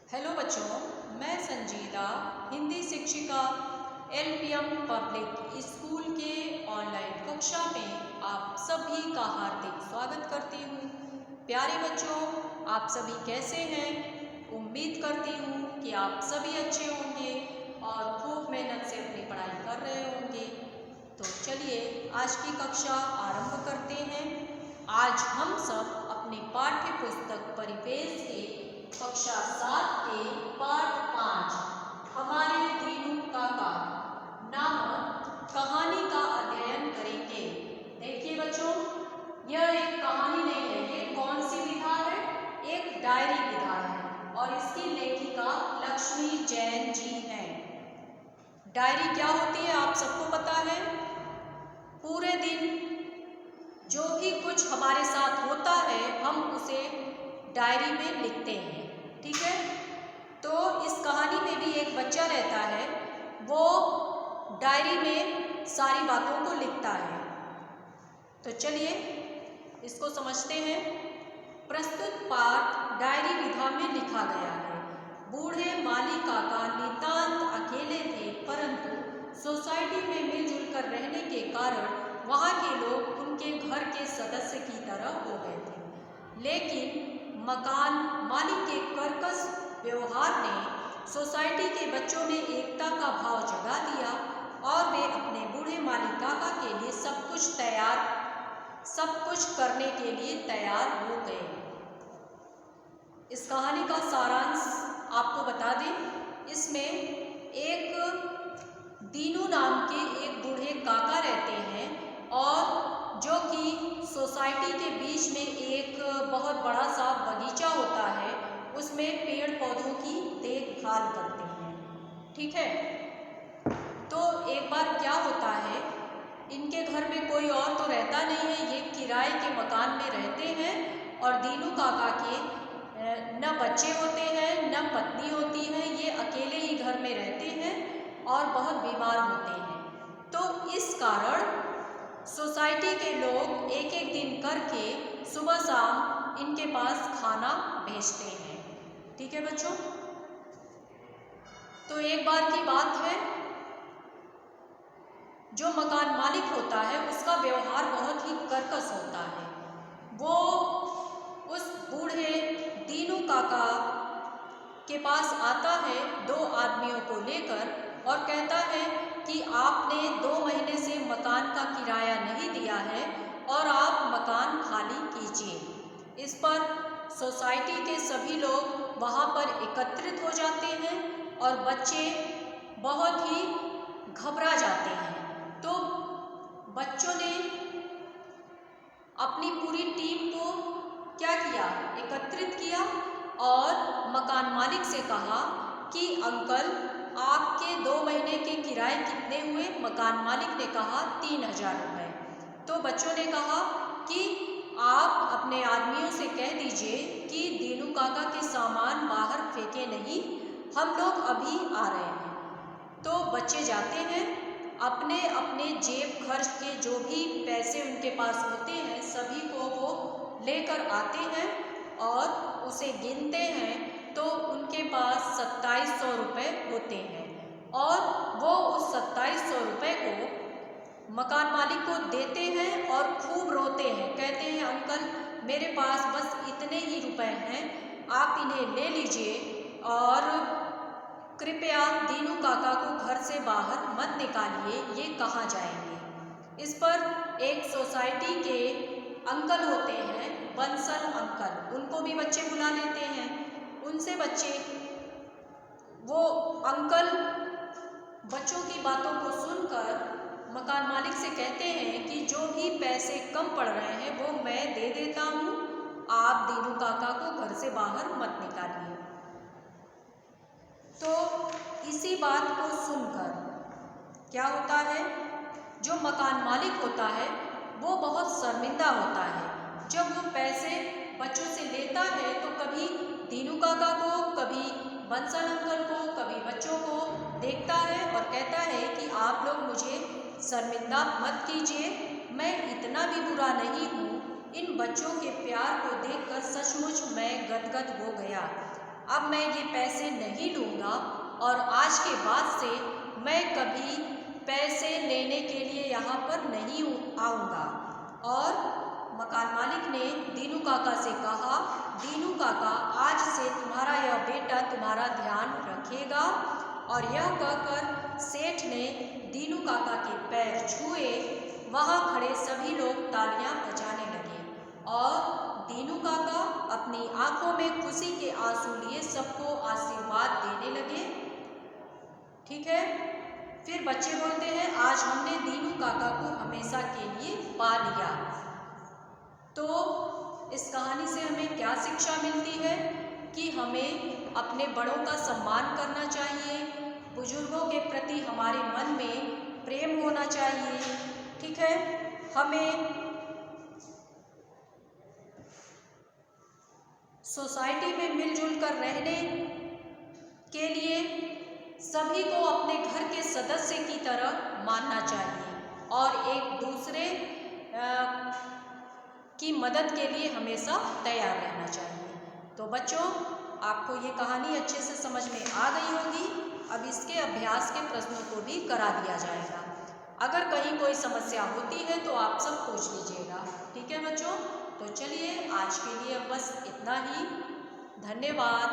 Hello बच्चों, मैं संजीदा हिंदी शिक्षिका एलपीएम पब्लिक स्कूल के ऑनलाइन कक्षा में आप सभी का हार्दिक स्वागत करती हूँ। प्यारे बच्चों, आप सभी कैसे हैं? उम्मीद करती हूँ कि आप सभी अच्छे होंगे और खूब मेहनत से अपनी पढ़ाई कर रहे होंगे। तो चलिए आज की कक्षा आरंभ करते हैं। आज हम सब अपने पाठ्य पुस्तक परिवेश के कक्षा 7 के पाठ 5 हमारे दीनू काका नामक कहानी का अध्ययन करेंगे। देखिए बच्चों, यह एक कहानी नहीं है, ये कौन सी विधा है? एक डायरी विधा है और इसकी लेखिका लक्ष्मी जैन जी हैं। डायरी क्या होती है आप सबको पता है। पूरे दिन जो भी कुछ हमारे साथ होता है हम उसे डायरी में लिखते हैं, ठीक है। तो इस कहानी में भी एक बच्चा रहता है, वो डायरी में सारी बातों को लिखता है। तो चलिए इसको समझते हैं। प्रस्तुत पाठ डायरी विधा में लिखा गया है। बूढ़े माली काका नितांत अकेले थे, परंतु सोसाइटी में मिलजुल कर रहने के कारण वहाँ के लोग उनके घर के सदस्य की तरह हो गए थे। लेकिन मकान मालिक के कर्कश व्यवहार ने सोसाइटी के बच्चों में एकता का भाव जगा दिया और वे अपने बूढ़े माली काका के लिए सब कुछ करने के लिए तैयार हो गए। इस कहानी का सारांश आपको बता दें। इसमें एक दीनू नाम के एक बूढ़े काका रहते हैं और जो कि सोसाइटी के बीच में एक बहुत बड़ा सा बगीचा होता है, उसमें पेड़ पौधों की देखभाल करते हैं, ठीक है। तो एक बार क्या होता है, इनके घर में कोई और तो रहता नहीं है, ये किराए के मकान में रहते हैं और दीनू काका के न बच्चे होते हैं न पत्नी होती है, ये अकेले ही घर में रहते हैं और बहुत बीमार होते हैं। तो इस कारण सोसाइटी के लोग एक एक दिन करके सुबह शाम इनके पास खाना भेजते हैं, ठीक है बच्चों। तो एक बार की बात है, जो मकान मालिक होता है उसका व्यवहार बहुत ही कर्कश होता है। वो उस बूढ़े दीनू काका के पास आता है 2 आदमियों को लेकर और कहता है कि आपने 2 महीने से मकान का किराया नहीं दिया है और आप मकान खाली कीजिए। इस पर सोसाइटी के सभी लोग वहाँ पर एकत्रित हो जाते हैं और बच्चे बहुत ही घबरा जाते हैं। तो बच्चों ने अपनी पूरी टीम को क्या किया, एकत्रित किया और मकान मालिक से कहा कि अंकल आपके 2 महीने के किराए कितने हुए? मकान मालिक ने कहा 3000 रुपये। तो बच्चों ने कहा कि आप अपने आदमियों से कह दीजिए कि दीनू काका के सामान बाहर फेंके नहीं, हम लोग अभी आ रहे हैं। तो बच्चे जाते हैं, अपने अपने जेब खर्च के जो भी पैसे उनके पास होते हैं सभी को वो लेकर आते हैं और उसे गिनते हैं। तो उनके पास 2700 रुपये होते हैं और वो उस 2700 रुपये को मकान मालिक को देते हैं और खूब रोते हैं, कहते हैं अंकल मेरे पास बस इतने ही रुपए हैं, आप इन्हें ले लीजिए और कृपया दीनू काका को घर से बाहर मत निकालिए, ये कहाँ जाएंगे। इस पर एक सोसाइटी के अंकल होते हैं, बंसल अंकल, उनको भी बच्चे बुला लेते हैं। उनसे बच्चे, वो अंकल बच्चों की बातों को सुनकर मकान मालिक से कहते हैं कि जो भी पैसे कम पड़ रहे हैं वो मैं दे देता हूँ, आप दीनू काका को घर से बाहर मत निकालिए। तो इसी बात को सुनकर क्या होता है, जो मकान मालिक होता है वो बहुत शर्मिंदा होता है। जब वो पैसे बच्चों से लेता है तो कभी दीनू काका को, कभी बंसल अंकल को, कभी बच्चों को देखता है और कहता है कि आप लोग मुझे शर्मिंदा मत कीजिए, मैं इतना भी बुरा नहीं हूँ। इन बच्चों के प्यार को देखकर सचमुच मैं गदगद हो गया। अब मैं ये पैसे नहीं लूँगा और आज के बाद से मैं कभी पैसे लेने के लिए यहाँ पर नहीं आऊँगा। और मकान मालिक ने दीनू काका से कहा, दीनू काका आज से तुम्हारा यह बेटा तुम्हारा ध्यान रखेगा। और यह कहकर सेठ ने दीनू काका के पैर छुए। वहाँ खड़े सभी लोग तालियां बजाने लगे और दीनू काका अपनी आंखों में खुशी के आंसू लिए सबको आशीर्वाद देने लगे। ठीक है, फिर बच्चे बोलते हैं, आज हमने दीनू काका को हमेशा के लिए पा लिया। तो इस कहानी से हमें क्या शिक्षा मिलती है कि हमें अपने बड़ों का सम्मान करना चाहिए, बुजुर्गों के प्रति हमारे मन में प्रेम होना चाहिए। ठीक है, हमें सोसाइटी में मिलजुल कर रहने के लिए सभी को अपने घर के सदस्य की तरह मानना चाहिए और एक दूसरे की मदद के लिए हमेशा तैयार रहना चाहिए। तो बच्चों, आपको ये कहानी अच्छे से समझ में आ गई होगी। अब इसके अभ्यास के प्रश्नों को भी करा दिया जाएगा। अगर कहीं कोई समस्या होती है तो आप सब पूछ लीजिएगा। ठीक है बच्चों, तो चलिए आज के लिए बस इतना ही। धन्यवाद।